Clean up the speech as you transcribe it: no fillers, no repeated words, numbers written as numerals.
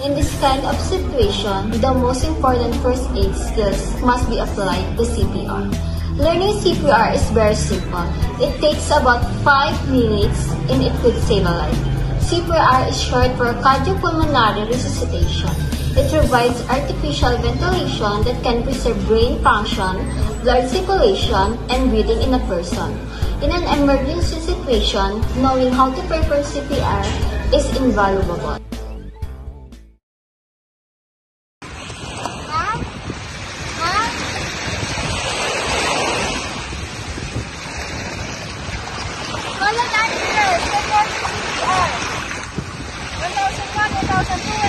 In this kind of situation, the most important first aid skills must be applied to CPR. Learning CPR is very simple. It takes about 5 minutes and it could save a life. CPR is short for cardiopulmonary resuscitation. It provides artificial ventilation that can preserve brain function, blood circulation, and breathing in a person. In an emergency situation, knowing how to perform CPR is invaluable. Call an ambulance, report to CPR. 1001, 1002,